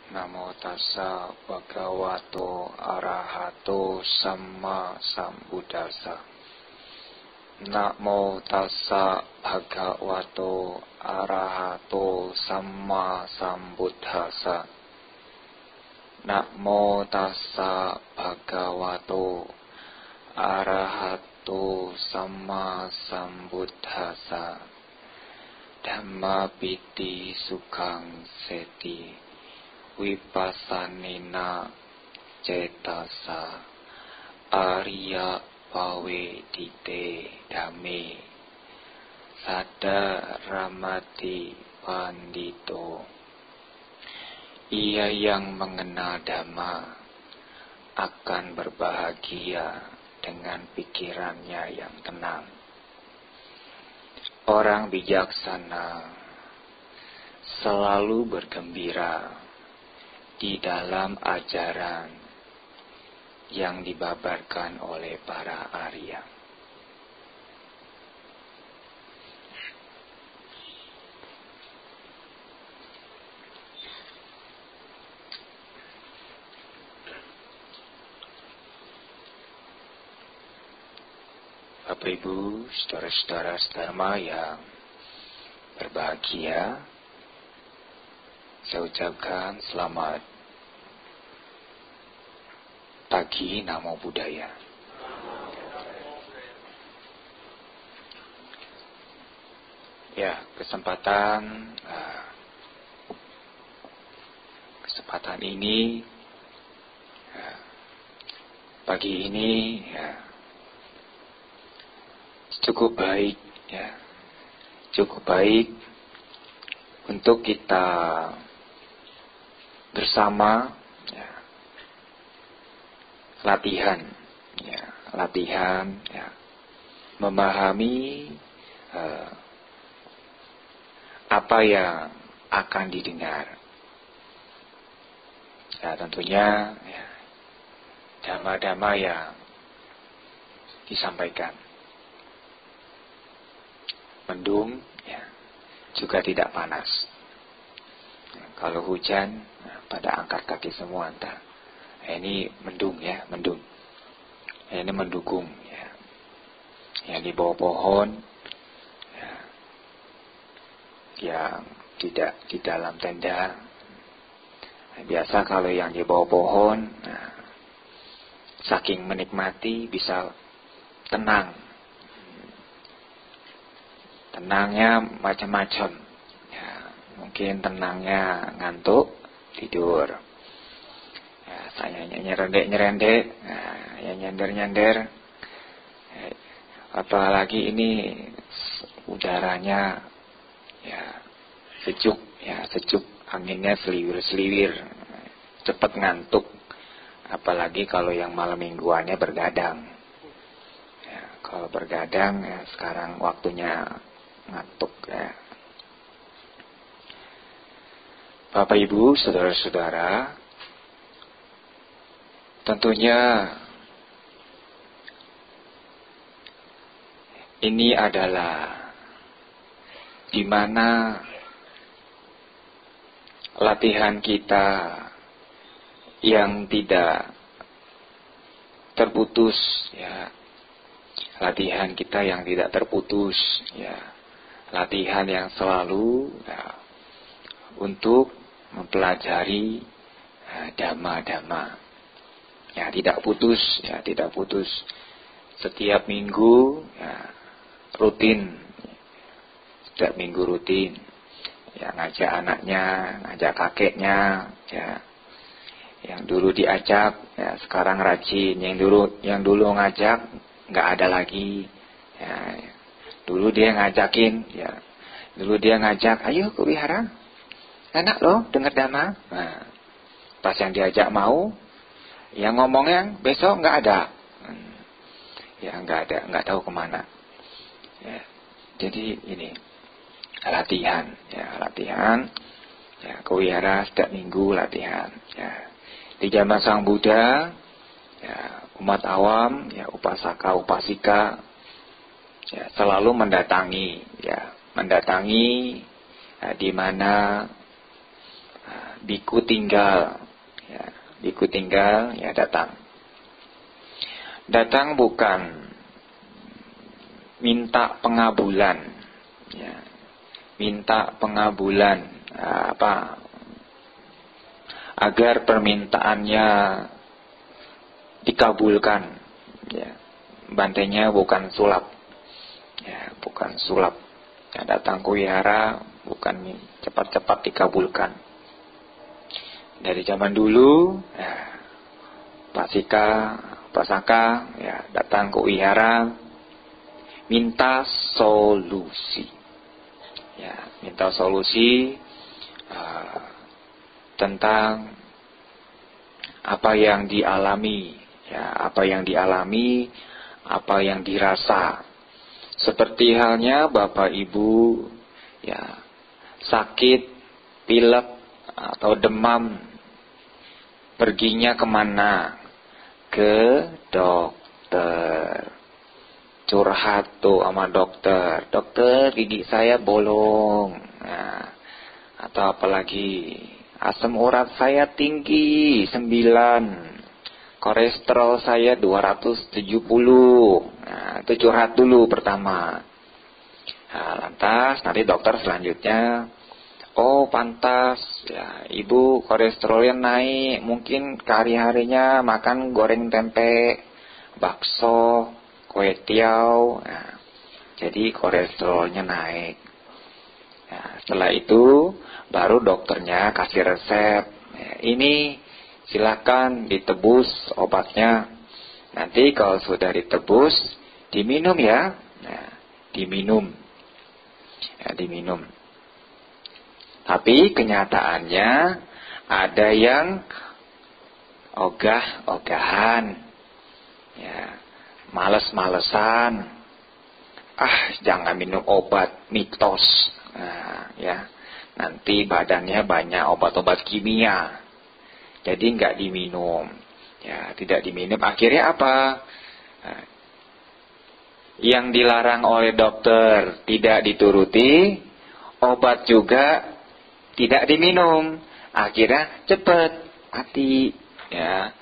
Namo tassa bhagavato arahato samma sambuddhassa. Namo tassa bhagavato arahato samma sambuddhassa. Namo tassa bhagavato arahato samma sambuddhassa. Dhamma piti sukhang seti Vipassanena cetasa Arya pavedite dhamme Sada ramati pandito. Ia yang mengenal dhamma akan berbahagia dengan pikirannya yang tenang. Orang bijaksana selalu bergembira di dalam ajaran yang dibabarkan oleh para Arya. Bapak Ibu, saudara-saudara sedharma yang berbahagia, saya ucapkan selamat pagi, Namo Buddhaya. Ya, kesempatan ini, pagi ini, cukup baik, cukup baik untuk kita bersama latihan memahami apa yang akan didengar. Tentunya dhamma-dhamma yang disampaikan. Mendung, juga tidak panas. Kalau hujan, pada angkat kaki semua entah. Ini mendung, mendung. Ini mendukung, Yang di bawah pohon, yang tidak di dalam tenda. Biasa kalau yang di bawah pohon, saking menikmati bisa tenang. Tenangnya macam-macam. Mungkin tenangnya ngantuk, tidur. Saya nyerendek-nyerendek, nyender-nyender. Apalagi ini udaranya sejuk, sejuk, anginnya seliwir-seliwir, cepat ngantuk. Apalagi kalau yang malam mingguannya bergadang. Kalau bergadang, sekarang waktunya ngantuk. Bapak Ibu, saudara-saudara, tentunya ini adalah di mana latihan kita yang tidak terputus, latihan kita yang tidak terputus, latihan yang selalu untuk mempelajari dhamma-dhamma. Tidak putus, tidak putus. Setiap minggu rutin. Setiap minggu rutin. Ngajak anaknya, ngajak kakeknya, yang dulu diajak, sekarang rajin. Yang dulu ngajak, nggak ada lagi. Dulu dia ngajakin, dulu dia ngajak, ayo ke wihara. Enak loh dengar dhamma. Pas yang diajak mau, yang ngomongnya besok nggak ada. Nggak ada, nggak tahu kemana. Jadi ini latihan, latihan. Ke wihara setiap minggu latihan. Di zaman Sang Buddha, umat awam, upasaka, upasika, selalu mendatangi, di mana biku tinggal, ya, biku tinggal, ya datang. Datang bukan minta pengabulan, ya, minta pengabulan, agar permintaannya dikabulkan, ya. Bantainya bukan sulap, ya, bukan sulap. Ya, datang ke wihara bukan cepat-cepat dikabulkan. Dari zaman dulu, ya, Pasaka, ya, datang ke wihara minta solusi, ya, minta solusi tentang apa yang dialami, ya, apa yang dialami, apa yang dirasa. Seperti halnya Bapak Ibu, ya, sakit, pilek atau demam, perginya kemana? Ke dokter. Curhat tuh sama dokter. Dokter, gigi saya bolong. Nah, atau apalagi asam urat saya tinggi 9, kolesterol saya 270. Nah, itu curhat dulu pertama. Nah, lantas nanti dokter selanjutnya, oh pantas ya, ibu kolesterolnya naik, mungkin hari-harinya makan goreng tempe, bakso, kue tiaw, nah, jadi kolesterolnya naik. Nah, setelah itu baru dokternya kasih resep, ya, ini silakan ditebus obatnya. Nanti kalau sudah ditebus diminum ya, nah, diminum, ya, diminum. Tapi kenyataannya ada yang ogah-ogahan, ya, males-malesan. Jangan minum obat, mitos. Nah, ya, nanti badannya banyak obat-obat kimia, jadi nggak diminum, ya, tidak diminum. Akhirnya apa? Nah, yang dilarang oleh dokter tidak dituruti, obat juga tidak diminum. Akhirnya cepat mati, ya,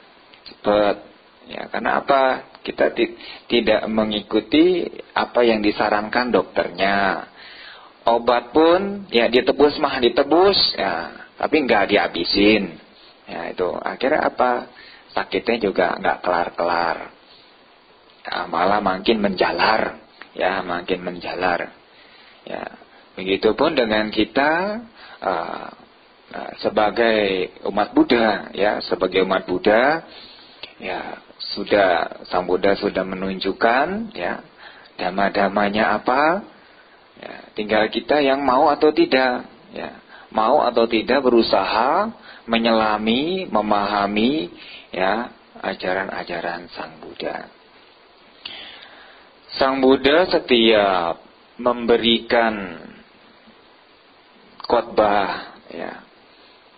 cepat, ya, karena apa? Kita tidak mengikuti apa yang disarankan dokternya. Obat pun ya ditebus ya, tapi nggak dihabisin. Ya, itu akhirnya apa? Sakitnya juga nggak kelar-kelar. Ya, malah makin menjalar, ya, makin menjalar. Ya, begitupun dengan kita sebagai umat Buddha, ya, sebagai umat Buddha, ya, Sang Buddha sudah menunjukkan, ya, dhamma-dhammanya apa, ya, tinggal kita yang mau atau tidak, ya, mau atau tidak berusaha menyelami, memahami, ya, ajaran-ajaran Sang Buddha. Sang Buddha setiap memberikan khotbah, ya,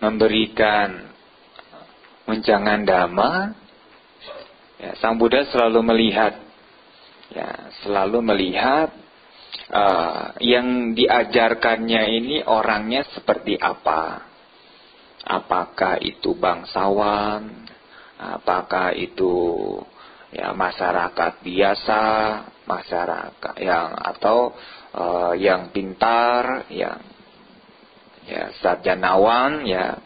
memberikan unjangan dhamma, ya, Sang Buddha selalu melihat, ya, selalu melihat yang diajarkannya ini orangnya seperti apa. Apakah itu bangsawan, apakah itu, ya, masyarakat biasa, masyarakat atau yang pintar, yang, ya, sarjanawan, ya.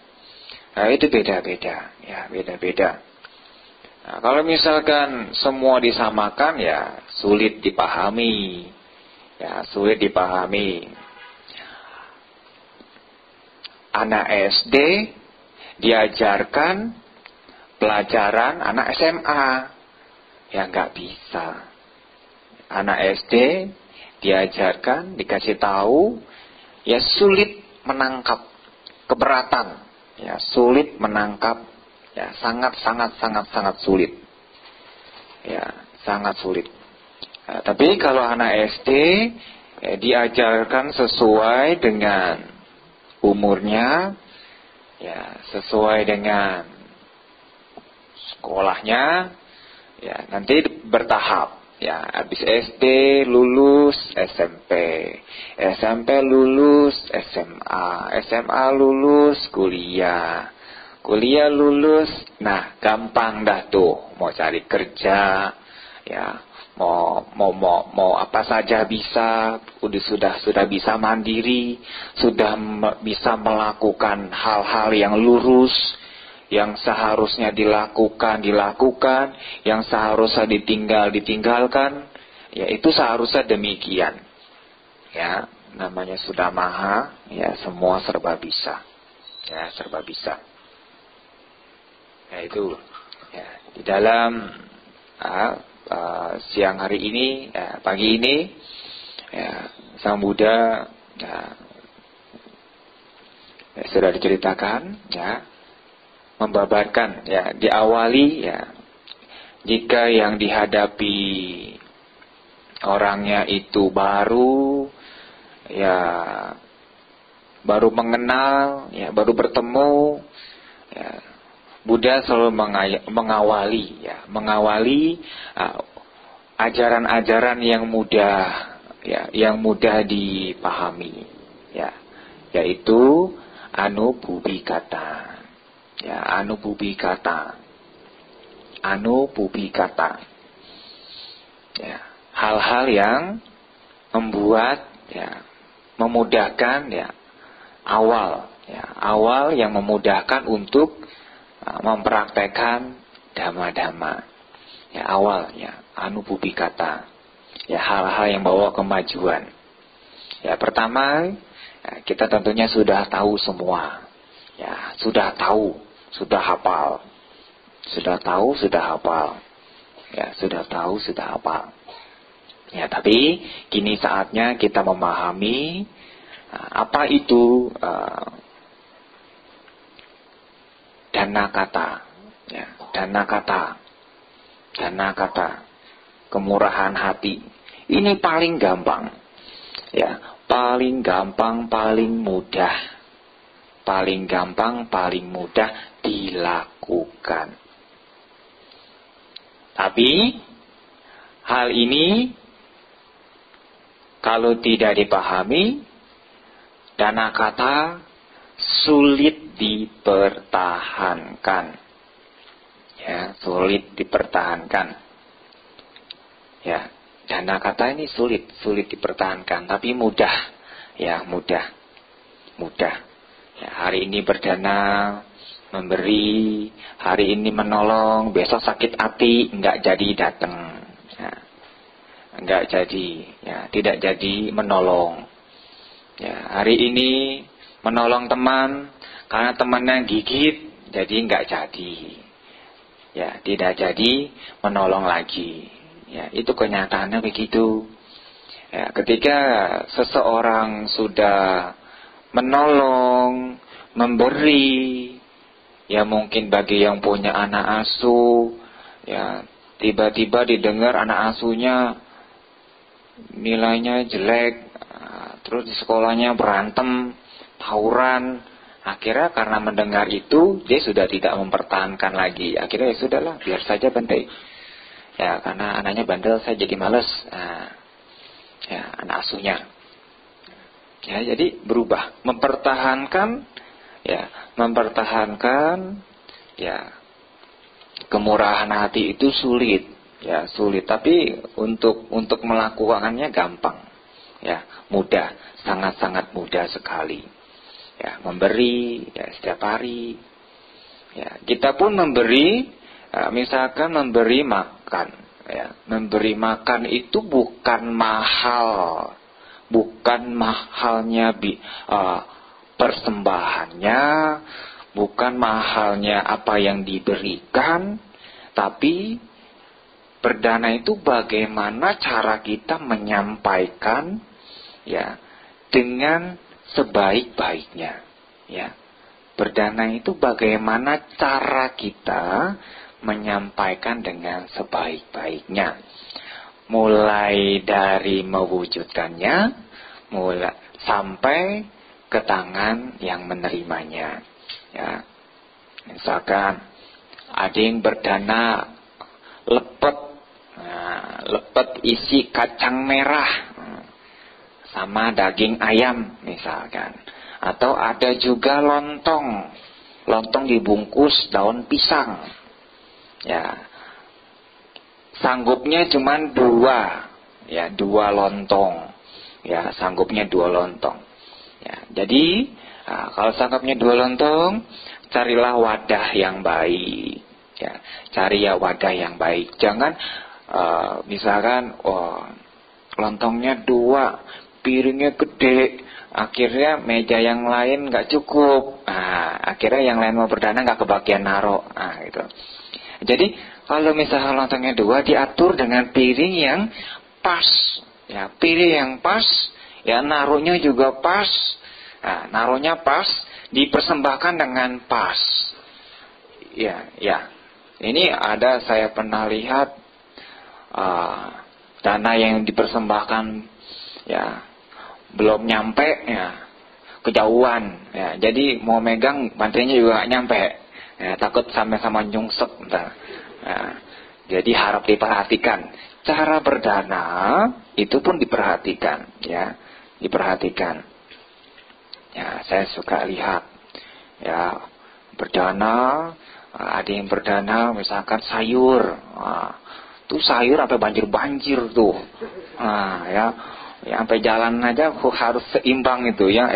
Nah, itu beda-beda, ya, beda-beda. Nah, kalau misalkan semua disamakan, ya, sulit dipahami, ya, sulit dipahami. Anak SD diajarkan pelajaran anak SMA, ya, nggak bisa. Anak SD diajarkan, dikasih tahu, ya, sulit menangkap, keberatan, ya, sulit menangkap, ya, sangat sulit, ya, sangat sulit. Nah, tapi kalau anak SD, ya, diajarkan sesuai dengan umurnya, ya, sesuai dengan sekolahnya, ya, nanti bertahap, ya habis SD lulus SMP, SMP lulus SMA, SMA lulus kuliah, kuliah lulus, nah gampang dah tuh mau cari kerja, ya mau apa saja bisa, sudah bisa mandiri, sudah bisa melakukan hal-hal yang lurus, yang seharusnya dilakukan, yang seharusnya ditinggalkan, ya itu seharusnya demikian. Ya, namanya sudah maha, ya semua serba bisa. Ya, serba bisa. Ya itu, ya di dalam siang hari ini, pagi ini, ya, Sang Buddha sudah diceritakan, ya, membabarkan, ya, diawali, ya, jika yang dihadapi orangnya itu baru, ya, baru mengenal, ya, baru bertemu, ya, Buddha selalu mengawali, ya, ajaran-ajaran yang mudah, ya, yang mudah dipahami, ya, yaitu anububbikata, ya, anububbikata, ya, hal-hal yang membuat, ya, memudahkan, ya, awal yang memudahkan untuk mempraktekkan dhamma-dhamma, ya, awalnya anububbikata, ya, hal-hal yang bawa kemajuan. Ya, pertama, ya, kita tentunya sudah tahu semua, ya, sudah tahu, sudah hafal, ya, tapi kini saatnya kita memahami apa itu dana kata, ya, dana kata, kemurahan hati. Ini paling gampang, ya, paling gampang, paling mudah dilakukan. Tapi hal ini kalau tidak dipahami, dana kata sulit dipertahankan. Ya, sulit dipertahankan. Ya, dana kata ini sulit dipertahankan, tapi mudah. Ya, mudah. Ya, hari ini berdana, memberi, hari ini menolong, besok sakit hati, enggak jadi datang. Ya, enggak jadi, ya, tidak jadi menolong. Ya, hari ini menolong teman, karena temannya gigit, jadi enggak jadi. Ya, tidak jadi menolong lagi. Ya, itu kenyataannya begitu. Ya, ketika seseorang sudah menolong, memberi, ya mungkin bagi yang punya anak asuh, ya tiba-tiba didengar anak asuhnya nilainya jelek, terus di sekolahnya berantem, tawuran. Akhirnya karena mendengar itu, dia sudah tidak mempertahankan lagi. Akhirnya ya sudahlah, biar saja Bante. Ya, karena anaknya bandel, saya jadi males. Ya, anak asuhnya. Ya, jadi berubah, mempertahankan, ya, kemurahan hati itu sulit, ya, sulit. Tapi untuk melakukannya gampang, ya, mudah, sangat-sangat mudah sekali. Ya, memberi, ya, setiap hari. Ya, kita pun memberi, misalkan memberi makan. Ya, memberi makan itu bukan mahalnya persembahannya, bukan mahalnya apa yang diberikan, tapi perdana itu bagaimana cara kita menyampaikan, ya, dengan sebaik-baiknya, ya. Perdana itu bagaimana cara kita menyampaikan dengan sebaik-baiknya. Mulai dari mewujudkannya, sampai ke tangan yang menerimanya. Ya. Misalkan ada yang berdana lepet, lepet isi kacang merah sama daging ayam misalkan. Atau ada juga lontong dibungkus daun pisang. Ya, sanggupnya cuma 2, ya 2 lontong. Ya, sanggupnya 2 lontong. Ya, jadi kalau sanggupnya 2 lontong, carilah wadah yang baik. Ya, cari ya wadah yang baik. Jangan misalkan lontongnya 2, piringnya gede, akhirnya meja yang lain nggak cukup. Akhirnya yang lain mau berdana nggak kebagian naro. Gitu. Jadi kalau misalnya lontongnya 2, diatur dengan piring yang pas. Ya, piring yang pas, ya naruhnya juga pas. Naruhnya pas, dipersembahkan dengan pas. Ya. Ini ada, saya pernah lihat dana yang dipersembahkan, ya belum nyampe, ya kejauhan, ya jadi mau megang bantainya juga gak nyampe, ya takut sama-sama nyungsep. Jadi harap diperhatikan cara berdana, itu pun diperhatikan, ya diperhatikan. Ya, saya suka lihat, ya berdana, ada yang berdana misalkan sayur, tuh sayur sampai banjir tuh, ya sampai jalan aja harus seimbang itu, ya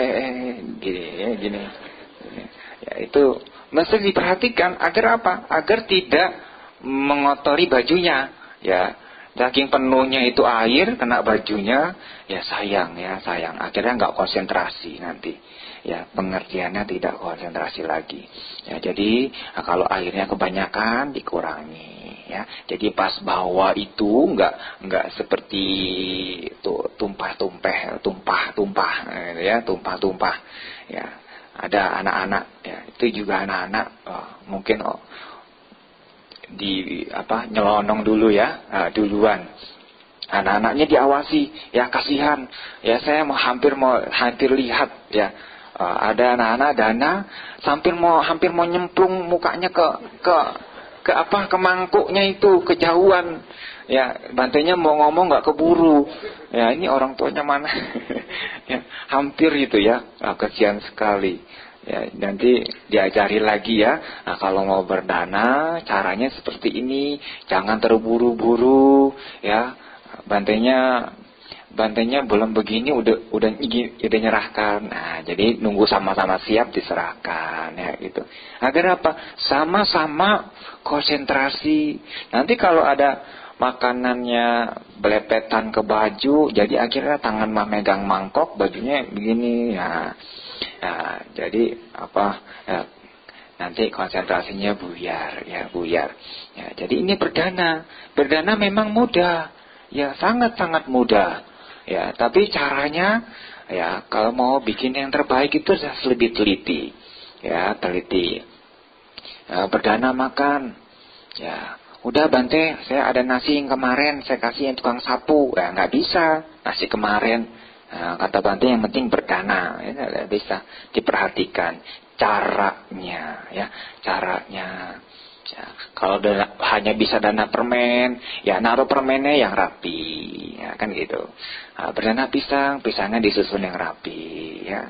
gini. Ya itu mesti diperhatikan agar apa? Agar tidak mengotori bajunya, ya. Saking penuhnya itu air kena bajunya, ya sayang. Akhirnya nggak konsentrasi nanti. Ya, pengertiannya tidak konsentrasi lagi. Ya, jadi kalau airnya kebanyakan dikurangi. Ya, jadi pas bawa itu enggak seperti itu tumpah, ya tumpah. Ya, ada anak-anak, ya itu juga anak-anak mungkin nyelonong dulu ya, duluan. Anak-anaknya diawasi, ya kasihan. Ya saya hampir lihat, ya ada anak-anak dana hampir mau nyemplung mukanya ke mangkuknya itu, kejauhan. Ya, bantainya mau ngomong nggak keburu. Ya, ini orang tuanya mana? Ya, hampir itu ya. Kasihan sekali. Ya, nanti diajari lagi ya. Kalau mau berdana, caranya seperti ini. Jangan terburu-buru. Ya, bantainya belum begini udah nyerahkan. Jadi nunggu sama-sama siap diserahkan, ya gitu. Agar apa? Sama-sama konsentrasi. Nanti kalau ada makanannya belepetan ke baju, jadi akhirnya tangan megang mangkok, bajunya begini. Ya jadi ya, nanti konsentrasinya buyar. Ya, jadi ini berdana memang mudah. Ya, sangat-sangat mudah. Ya, tapi caranya, ya kalau mau bikin yang terbaik itu harus lebih teliti. Ya, teliti. Ya, berdana makan. Ya, udah Bante, saya ada nasi yang kemarin saya kasih yang tukang sapu. Ya, nggak bisa. Nasi kemarin. Kata Bante yang penting berdana. Ya, nggak bisa. Diperhatikan caranya, ya, caranya. Ya, kalau hanya bisa dana permen, ya naruh permennya yang rapi, ya kan gitu. Berdana pisangnya disusun yang rapi, ya.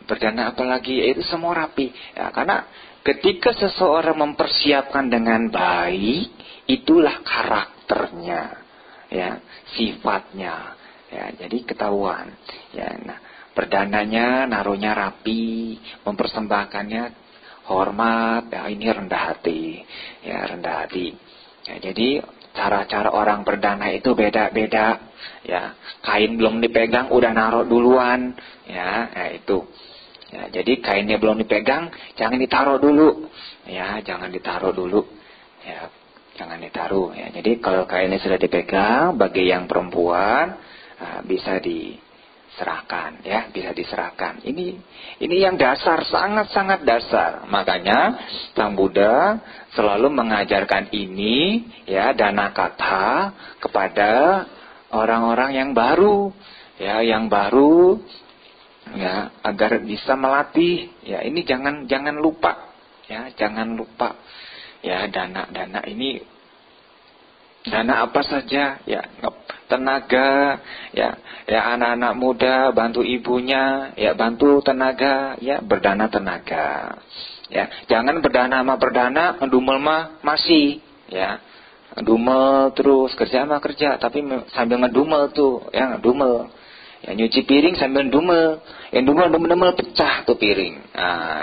Berdana apalagi, itu semua rapi. Ya, karena ketika seseorang mempersiapkan dengan baik, itulah karakternya, ya, sifatnya, ya. Jadi ketahuan, ya. Nah, berdananya naruhnya rapi, mempersembahkannya hormat, ya ini rendah hati, ya rendah hati. Ya, jadi cara-cara orang berdana itu beda-beda, ya. Kain belum dipegang udah naruh duluan, ya itu. Ya, jadi kainnya belum dipegang, jangan ditaruh dulu, ya jangan ditaruh dulu, ya jangan ditaruh. Ya, jadi kalau kainnya sudah dipegang, bagi yang perempuan bisa diserahkan, ya bisa diserahkan. Ini yang dasar, sangat-sangat dasar. Makanya Sang Buddha selalu mengajarkan ini, ya, dana kata kepada orang-orang yang baru, ya, ya, agar bisa melatih. Ya, ini jangan lupa, ya, jangan lupa. Ya, dana ini Dana apa saja, ya, tenaga, ya, anak-anak muda bantu ibunya, ya, bantu tenaga, ya, berdana tenaga, ya, jangan berdana sama berdana, ngedumel mah masih, ya, ngedumel terus kerja sama kerja, tapi sambil ngedumel tuh, ya, ngedumel, ya, nyuci piring sambil ngedumel, yang dumel pecah tuh piring,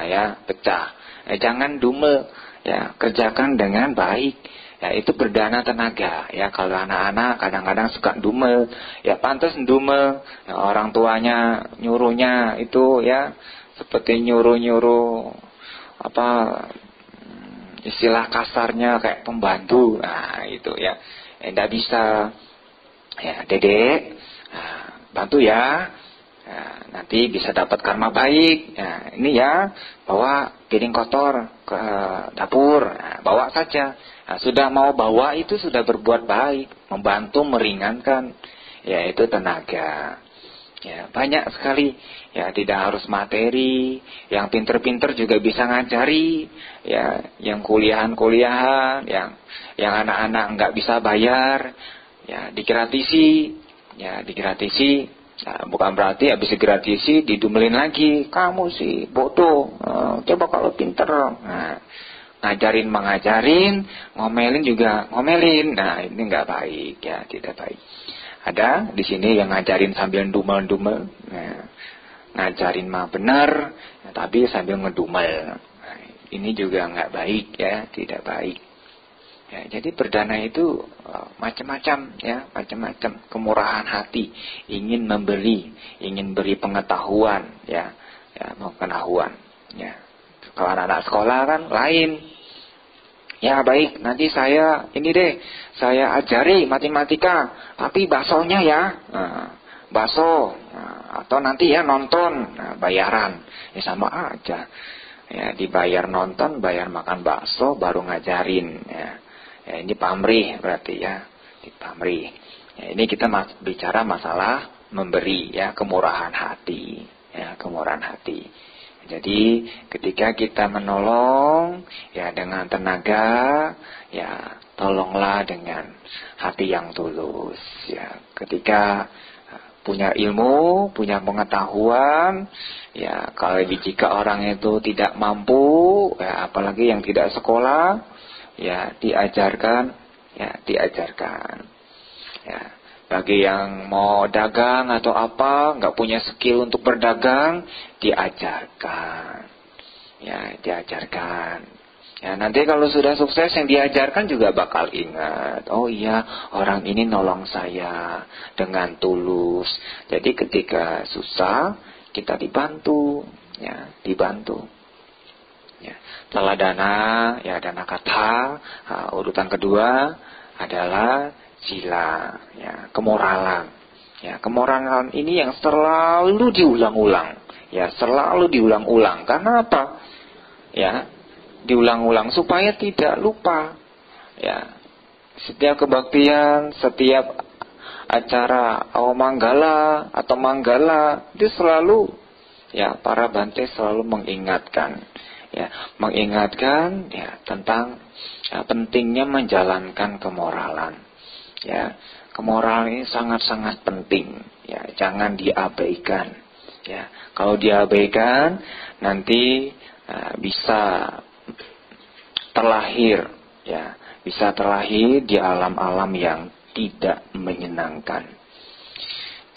ya, pecah, jangan dumel, ya, kerjakan dengan baik. Ya, itu berdana tenaga. Ya, kalau anak-anak kadang-kadang suka dumel, ya pantas dumel. Ya, orang tuanya nyuruhnya itu, ya, seperti nyuruh apa, istilah kasarnya kayak pembantu. Nah, itu ya. Enggak bisa. Ya, Dedek, bantu ya. Nanti bisa dapat karma baik. Ini ya, bawa piring kotor ke dapur. Bawa saja. Sudah mau bawa itu sudah berbuat baik, membantu meringankan, ya, itu tenaga. Ya, banyak sekali, ya, tidak harus materi, yang pinter-pinter juga bisa ngajari, ya, yang kuliahan, yang anak-anak nggak bisa bayar, ya, digratisi, ya, digratisi. Nah, bukan berarti habis digratisi didumelin lagi, kamu sih bodoh, coba kalau pinter. Nah, ngajarin mengajarin, ngomelin juga ngomelin. Nah, ini nggak baik, ya, tidak baik. Ada di sini yang ngajarin sambil dumel-dumel. Nah, ngajarin mah benar, ya, tapi sambil ngedumel. Nah, ini juga nggak baik, ya, tidak baik. Ya, jadi berdana itu macam-macam, ya, macam-macam kemurahan hati, ingin memberi, ingin beri pengetahuan, ya, pengetahuan, ya. Kalau anak-anak sekolah kan lain. Ya baik, nanti saya saya ajari matematika, tapi baksonya ya, bakso, atau nanti ya nonton, bayaran, ya sama aja. Ya, dibayar nonton, bayar makan bakso, baru ngajarin. Ya, ini pamrih berarti, ya, di pamrih. Ya, ini kita bicara masalah memberi, ya, kemurahan hati, ya, kemurahan hati. Jadi ketika kita menolong, ya, dengan tenaga, ya, tolonglah dengan hati yang tulus, ya. Ketika punya ilmu, punya pengetahuan, ya, kalau jika orang itu tidak mampu, ya, apalagi yang tidak sekolah, ya, diajarkan, ya, diajarkan, ya. Bagi yang mau dagang atau apa, nggak punya skill untuk berdagang, diajarkan. Ya, diajarkan. Ya, nanti kalau sudah sukses yang diajarkan juga bakal ingat. Oh iya, orang ini nolong saya dengan tulus. Jadi ketika susah, kita dibantu. Ya, dibantu. Ya, teladana, ya, dana kata. Urutan kedua adalah sila, ya, kemoralan. Ya, kemoralan ini yang selalu diulang-ulang. Ya, selalu diulang-ulang. Karena apa? Ya, diulang-ulang supaya tidak lupa. Ya, setiap kebaktian, setiap acara Awamanggala atau Manggala itu selalu, ya, para bante selalu mengingatkan. Ya, mengingatkan, ya, tentang, ya, pentingnya menjalankan kemoralan. Ya, kemoralan ini sangat-sangat penting, ya, jangan diabaikan. Ya, kalau diabaikan nanti bisa terlahir, ya, bisa terlahir di alam-alam yang tidak menyenangkan.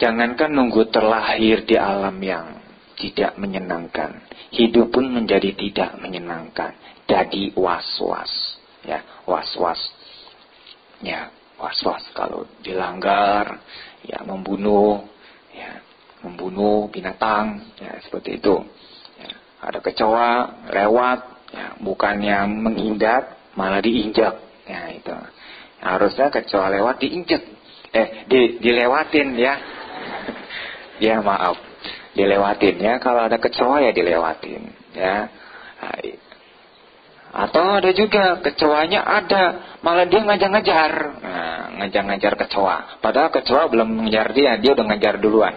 Jangankan nunggu terlahir di alam yang tidak menyenangkan, hidup pun menjadi tidak menyenangkan, jadi was-was, ya, was-was, ya. Was-was kalau dilanggar, ya, membunuh binatang, ya, seperti itu. Ya, ada kecoa lewat, ya, bukannya menginjak malah diinjak, ya, itu. Harusnya kecoa lewat diinjak, dilewatin, ya. Ya, maaf, dilewatin, ya. Kalau ada kecoa ya dilewatin, ya. Atau ada juga kecoanya ada, malah dia ngejar-ngejar. Nah, ngejar-ngejar kecoa. Padahal kecoa belum mengejar dia udah ngejar duluan.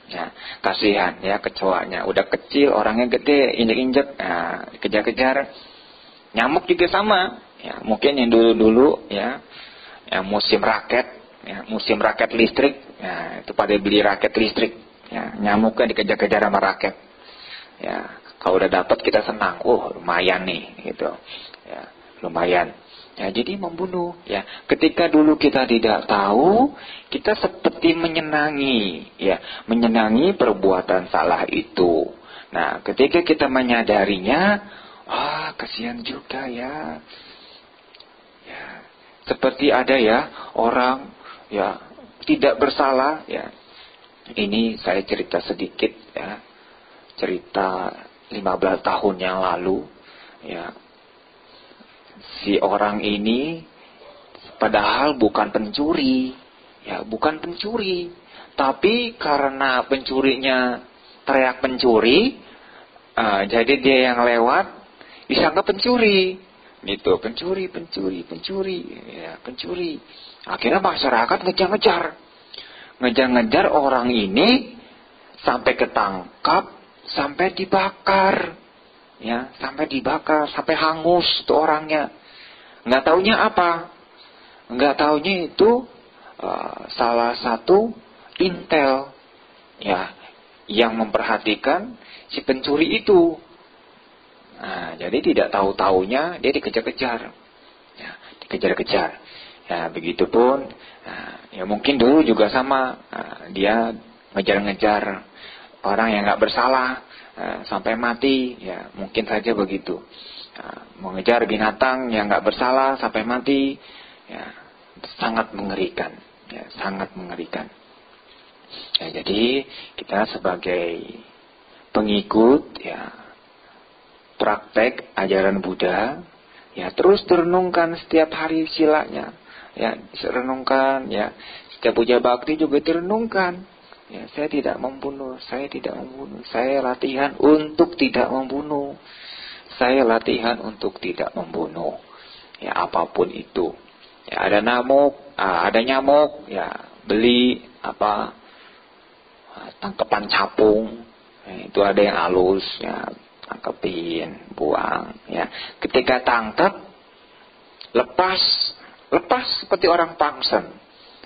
Ya, kasihan, ya, kecoanya. Udah kecil, orangnya gede, injek-injek, nah, kejar-kejar. Nyamuk juga sama. Ya, mungkin yang dulu-dulu, ya, musim raket, musim raket listrik, itu pada beli raket listrik, nyamuknya dikejar-kejar sama raket. Ya, kalau udah dapat kita senang, lumayan nih, gitu. Ya, lumayan. Ya, jadi membunuh. Ya, ketika dulu kita tidak tahu, kita seperti menyenangi, menyenangi perbuatan salah itu. Nah, ketika kita menyadarinya, kasihan juga ya. Ya, seperti ada orang tidak bersalah ya. Ini saya cerita sedikit ya. Cerita 15 tahun yang lalu ya. Si orang ini padahal bukan pencuri. Ya, bukan pencuri. Tapi karena pencurinya teriak pencuri, jadi dia yang lewat disangka pencuri. Gitu, pencuri. Ya, pencuri. Akhirnya masyarakat ngejar-ngejar orang ini sampai ketangkap, sampai dibakar. Ya, sampai dibakar, sampai hangus tuh orangnya. Nggak taunya apa? Nggak taunya itu salah satu intel ya yang memperhatikan si pencuri itu. Nah, jadi tidak tahu-taunya dia dikejar-kejar. Ya, dikejar-kejar. Ya, begitupun ya mungkin dulu juga sama, dia ngejar-ngejar orang yang nggak bersalah sampai mati, ya mungkin saja begitu. Mengejar binatang yang nggak bersalah sampai mati, ya sangat mengerikan, ya sangat mengerikan. Ya, jadi kita sebagai pengikut ya praktek ajaran Buddha, ya terus direnungkan setiap hari silanya, ya direnungkan, ya setiap puja bakti juga direnungkan. Ya, saya tidak membunuh, saya latihan untuk tidak membunuh. Saya latihan untuk tidak membunuh. Ya, apapun itu. Ya, ada nyamuk, ya beli tangkapan capung. Ya, itu ada yang halus, ya tangkepin, buang. Ya, ketika tangkap, lepas seperti orang pangsen.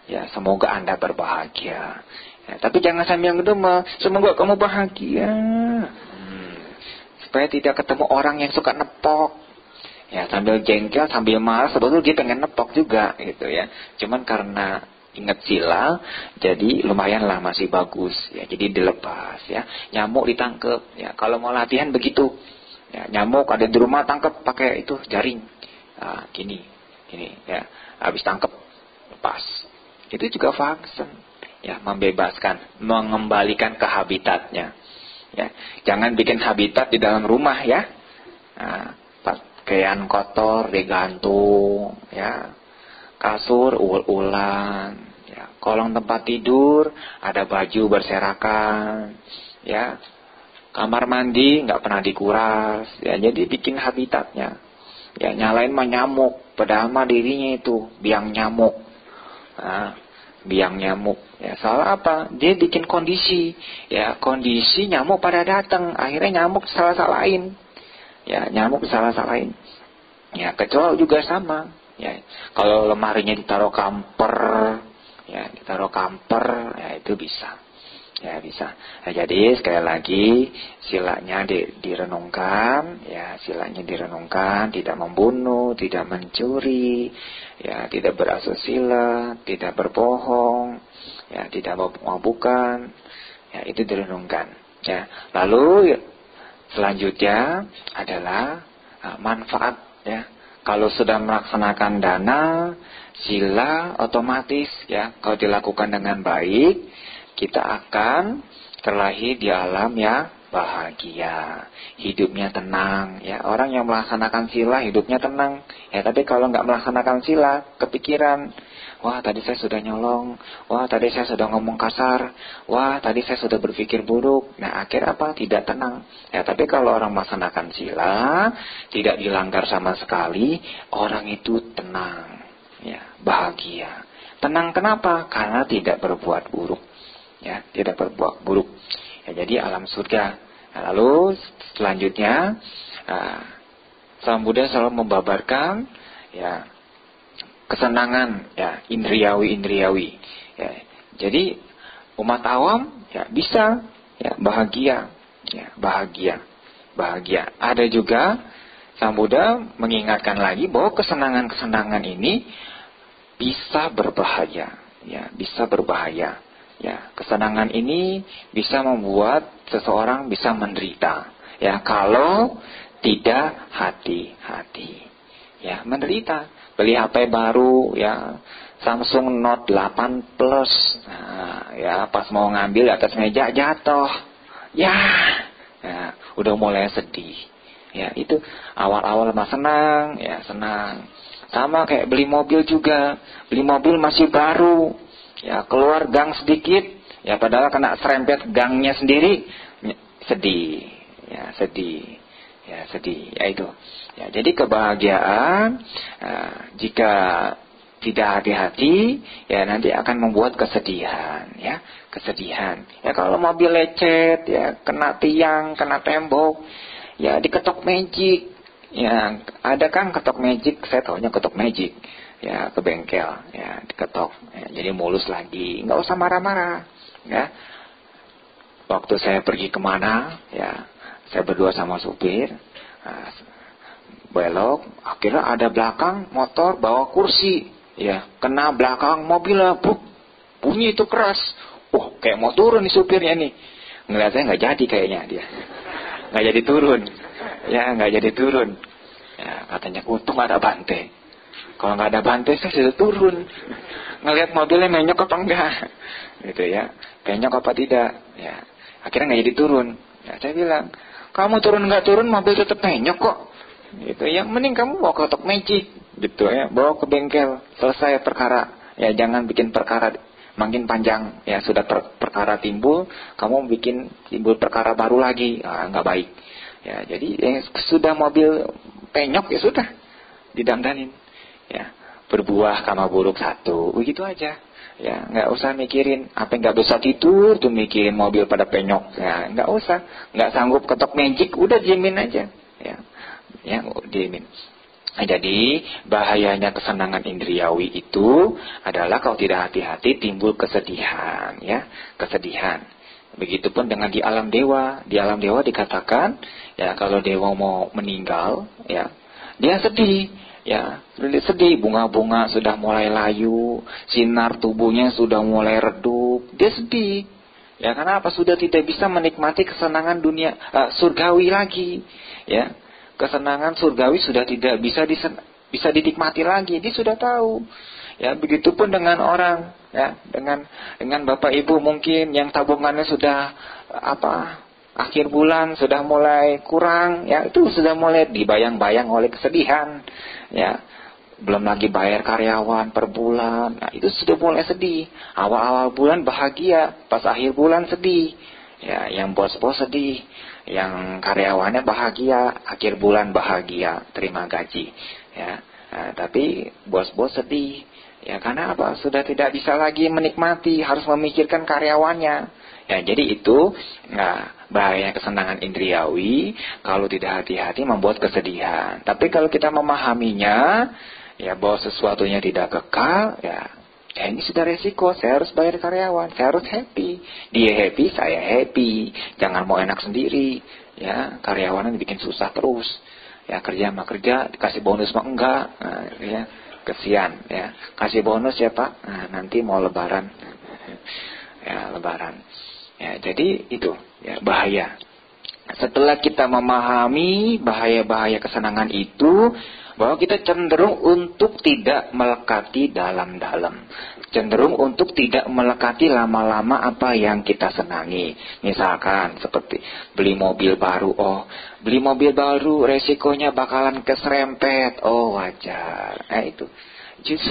Ya, semoga Anda berbahagia. Ya, tapi jangan sambil ngedumel, semoga kamu bahagia. Supaya tidak ketemu orang yang suka nepok. Ya, sambil jengkel, sambil marah, sebetulnya dia pengen nepok juga gitu ya. Cuman karena ingat sila, jadi lumayanlah masih bagus. Ya, jadi dilepas ya. Nyamuk ditangkep. Ya, kalau mau latihan begitu. Ya, nyamuk ada di rumah tangkep pakai itu jaring. Gini ya. Habis tangkep lepas. Itu juga vaksin. Ya, membebaskan, mengembalikan ke habitatnya. Ya, jangan bikin habitat di dalam rumah ya. Pakaian kotor digantung, ya. Kasur ul-ulan, ya. Kolong tempat tidur ada baju berserakan, ya. Kamar mandi nggak pernah dikuras, ya. Jadi bikin habitatnya. Ya, nyalain mah nyamuk, padahal mah dirinya itu biang nyamuk. Biang nyamuk. Ya, salah apa? Dia bikin kondisi. Ya, kondisi nyamuk pada datang. Akhirnya nyamuk salah-salahin. Ya, nyamuk salah-salahin. Ya, kecoa juga sama. Ya, kalau lemarinya ditaruh kamper, ya itu bisa. Ya, bisa. Nah, jadi sekali lagi silanya direnungkan, ya, silanya direnungkan, tidak membunuh, tidak mencuri, ya, tidak berasusila, tidak berbohong, ya, tidak mabukan, ya, itu direnungkan. Ya, lalu selanjutnya adalah manfaat, ya. Kalau sudah melaksanakan dana, sila otomatis, ya, kalau dilakukan dengan baik, kita akan terlahir di alam yang bahagia, hidupnya tenang. Ya, orang yang melaksanakan sila hidupnya tenang. Ya, tapi kalau nggak melaksanakan sila, kepikiran, wah tadi saya sudah nyolong, wah tadi saya sudah ngomong kasar, wah tadi saya sudah berpikir buruk. Nah, akhir apa? Tidak tenang. Ya, tapi kalau orang melaksanakan sila, tidak dilanggar sama sekali, orang itu tenang, ya, bahagia. Tenang kenapa? Karena tidak berbuat buruk. Ya, tidak berbuat buruk. Ya, jadi alam surga. Nah, lalu selanjutnya Sang Buddha selalu membabarkan ya kesenangan ya indriawi. Ya, jadi umat awam ya bisa ya bahagia. Ada juga Sang Buddha mengingatkan lagi bahwa kesenangan-kesenangan ini bisa berbahaya. Ya, kesenangan ini bisa membuat seseorang bisa menderita. Ya, kalau tidak hati-hati. Ya, menderita. Beli HP baru, ya, Samsung Note 8 Plus. Nah, ya, pas mau ngambil atas meja jatuh. Ya, udah mulai sedih. Ya, itu awal-awal mah senang. Sama kayak beli mobil juga. Beli mobil masih baru. Ya, keluar gang sedikit. Ya, padahal kena serempet gangnya sendiri. Sedih. Ya, itu. Ya, jadi kebahagiaan jika tidak hati-hati, ya nanti akan membuat kesedihan. Ya, kalau mobil lecet, ya kena tiang, kena tembok, ya diketok magic. Ya, ada kan ketok magic, saya tahunya ketok magic. Ya, ke bengkel, ya diketok, ya, jadi mulus lagi. Nggak usah marah-marah. Ya, waktu saya pergi kemana, ya saya berdua sama supir, belok, akhirnya ada belakang motor bawa kursi, ya kena belakang mobilnya, bunyi itu keras. Kayak mau turun nih supirnya nih. Ngeliat saya nggak jadi kayaknya dia, nggak jadi turun. Ya, katanya untung ada bante. Kalau nggak ada bante saya sudah turun. Ngeliat mobilnya menyok apa enggak, gitu ya, penyok apa tidak. Ya, akhirnya nggak jadi turun. Ya, saya bilang, kamu turun nggak turun mobil tetap penyok kok. Gitu ya, mending kamu bawa ke ketok magic, gitu ya, bawa ke bengkel, selesai perkara. Ya, jangan bikin perkara makin panjang. Ya, sudah perkara timbul, kamu bikin timbul perkara baru lagi, nggak baik. Ya, jadi sudah mobil penyok ya sudah didandanin. Ya, berbuah kama buruk satu, begitu aja. Ya, nggak usah mikirin apa nggak bisa tidur tuh mikirin mobil pada penyok. Ya, nggak usah, nggak sanggup ketok magic, udah diemin aja. Ya, diemin. Nah, jadi bahayanya kesenangan indriawi itu adalah kalau tidak hati-hati timbul kesedihan, ya, kesedihan. Begitupun dengan di alam dewa. Di alam dewa dikatakan, ya kalau dewa mau meninggal, ya dia sedih. Ya, sedih, bunga-bunga sudah mulai layu, sinar tubuhnya sudah mulai redup, dia sedih. Ya, karena apa? Sudah tidak bisa menikmati kesenangan dunia surgawi lagi. Ya, kesenangan surgawi sudah tidak bisa dinikmati lagi. Dia sudah tahu. Ya, begitupun dengan orang, ya, dengan Bapak Ibu mungkin yang tabungannya sudah akhir bulan sudah mulai kurang, ya itu sudah mulai dibayang-bayang oleh kesedihan. Ya, belum lagi bayar karyawan per bulan. Nah, itu sudah mulai sedih. Awal-awal bulan bahagia, pas akhir bulan sedih. Ya, yang bos-bos sedih, yang karyawannya bahagia, akhir bulan bahagia, terima gaji. Ya, tapi bos-bos sedih. Ya, karena apa? Sudah tidak bisa lagi menikmati, harus memikirkan karyawannya. Ya, jadi itu bahaya kesenangan indriawi kalau tidak hati-hati membuat kesedihan. Tapi kalau kita memahaminya, ya bahwa sesuatunya tidak kekal, ya ini sudah resiko. Saya harus bayar karyawan, saya harus happy. Dia happy, saya happy. Jangan mau enak sendiri. Ya, karyawannya bikin susah terus. Ya, kerja mah kerja, dikasih bonus mah enggak. Ya, kesian. Ya, kasih bonus ya Pak. Nanti mau lebaran. Ya, lebaran. Ya, jadi itu ya bahaya. Setelah kita memahami bahaya-bahaya kesenangan itu, bahwa kita cenderung untuk tidak melekati dalam-dalam. Cenderung untuk tidak melekati lama-lama apa yang kita senangi. Misalkan seperti beli mobil baru. Beli mobil baru resikonya bakalan keserempet. Wajar. Itu. Jadi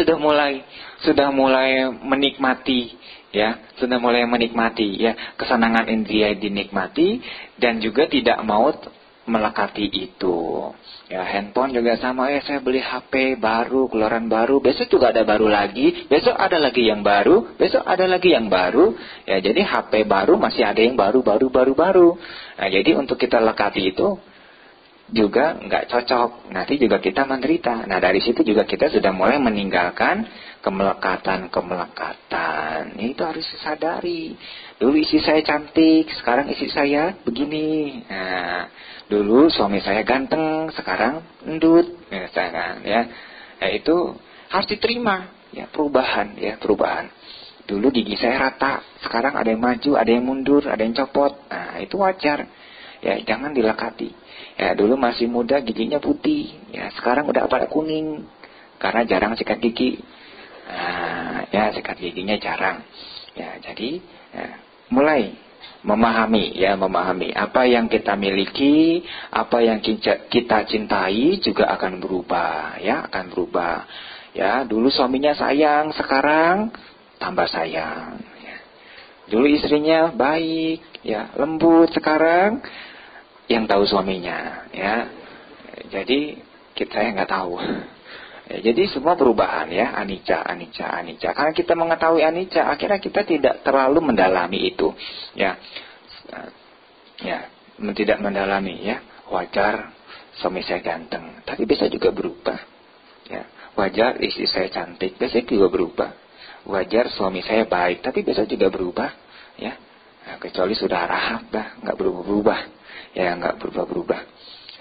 sudah mulai menikmati. Ya, sudah mulai menikmati, ya, kesenangan indria dinikmati dan juga tidak mau melekati itu. Ya, handphone juga sama, saya beli HP baru, keluaran baru, besok juga ada baru lagi, besok ada lagi yang baru, besok ada lagi yang baru. Ya, jadi HP baru masih ada yang baru. Nah, jadi untuk kita lekati itu juga nggak cocok, nanti juga kita menderita. Nah dari situ juga kita sudah mulai meninggalkan kemelekatan. Itu harus disadari. Dulu istri saya cantik, sekarang istri saya begini. Nah, dulu suami saya ganteng, sekarang endut, misalkan ya. Nah, itu harus diterima, ya perubahan, ya perubahan. Dulu gigi saya rata, sekarang ada yang maju, ada yang mundur, ada yang copot. Nah itu wajar. Ya jangan dilekati. Ya dulu masih muda giginya putih, ya sekarang udah pada kuning karena jarang sikat gigi. Nah, ya sikat giginya jarang. Ya jadi mulai memahami, ya memahami apa yang kita miliki, apa yang kita cintai juga akan berubah, ya akan berubah. Ya dulu suaminya sayang, sekarang tambah sayang. Ya. Dulu istrinya baik, ya lembut, sekarang yang tahu suaminya, ya. Jadi saya nggak tahu. Ya, jadi semua perubahan, ya, anicca. Karena kita mengetahui anicca, akhirnya kita tidak terlalu mendalami itu, ya, tidak mendalami, ya. Wajar suami saya ganteng, tapi bisa juga berubah, ya. Wajar istri saya cantik, bisa juga berubah. Wajar suami saya baik, tapi bisa juga berubah, ya. Nah, kecuali sudah rahab, nggak berubah. Ya nggak berubah-berubah.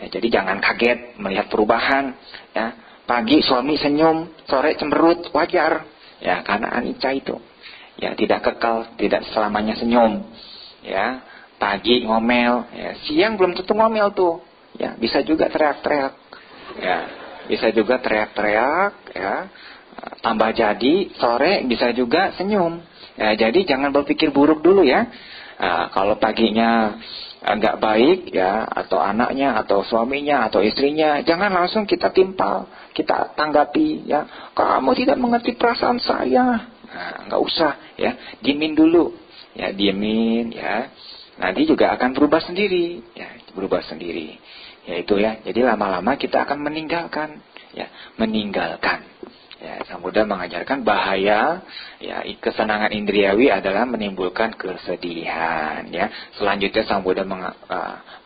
Ya, jadi jangan kaget melihat perubahan. Ya, pagi suami senyum, sore cemberut, wajar. Ya karena anicca itu. Ya tidak kekal, tidak selamanya senyum. Ya pagi ngomel, ya, siang belum tentu ngomel tuh. Ya bisa juga teriak-teriak. Ya bisa juga teriak-teriak. Ya tambah jadi sore bisa juga senyum. Ya jadi jangan berpikir buruk dulu ya. Kalau paginya nggak baik ya, atau anaknya, atau suaminya, atau istrinya, jangan langsung kita timpal, kita tanggapi ya, kamu tidak mengerti perasaan saya. Nah, nggak usah ya, diemin dulu ya, diemin ya, nanti juga akan berubah sendiri ya, berubah sendiri ya itu ya. Jadi lama-lama kita akan meninggalkan ya, ya, Sang Buddha mengajarkan bahaya ya kesenangan indriawi adalah menimbulkan kesedihan ya. Selanjutnya Sang Buddha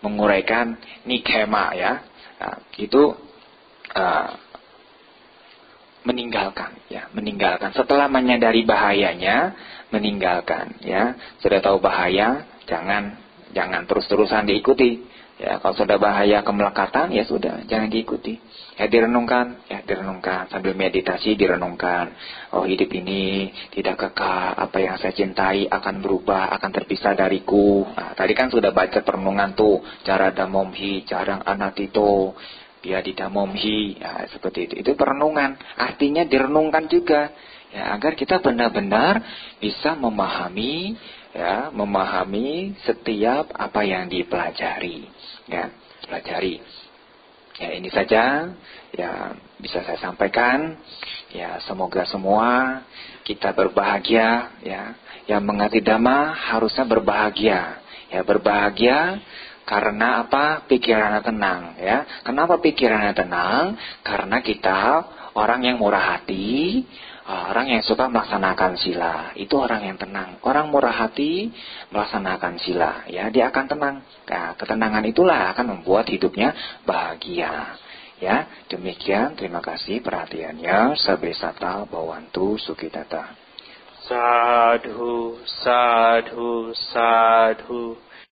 menguraikan nikkema ya. Nah, itu meninggalkan. Setelah menyadari bahayanya, meninggalkan ya. Sudah tahu bahaya, jangan terus-terusan diikuti. Ya, kalau sudah bahaya kemelekatan, ya sudah, jangan diikuti. Ya direnungkan sambil meditasi direnungkan. Oh hidup ini tidak kekal, apa yang saya cintai akan berubah, akan terpisah dariku. Nah, tadi kan sudah baca perenungan tuh, cara damomhi, cara anatito, dia di damomhi, ya, seperti itu. Itu perenungan, artinya direnungkan juga. Ya, agar kita benar-benar bisa memahami setiap apa yang dipelajari. Ya, pelajari. Ya, ini saja ya bisa saya sampaikan. Ya, semoga semua kita berbahagia ya. Yang mengerti Dhamma harusnya berbahagia. Ya, berbahagia karena apa? Pikirannya tenang ya. Kenapa pikirannya tenang? Karena kita orang yang murah hati, orang yang suka melaksanakan sila, itu orang yang tenang. Orang murah hati melaksanakan sila, ya dia akan tenang. Nah, ketenangan itulah akan membuat hidupnya bahagia. Ya, demikian. Terima kasih perhatiannya. Sabbe satta bhavantu sukhitata. Sadhu, sadhu, sadhu.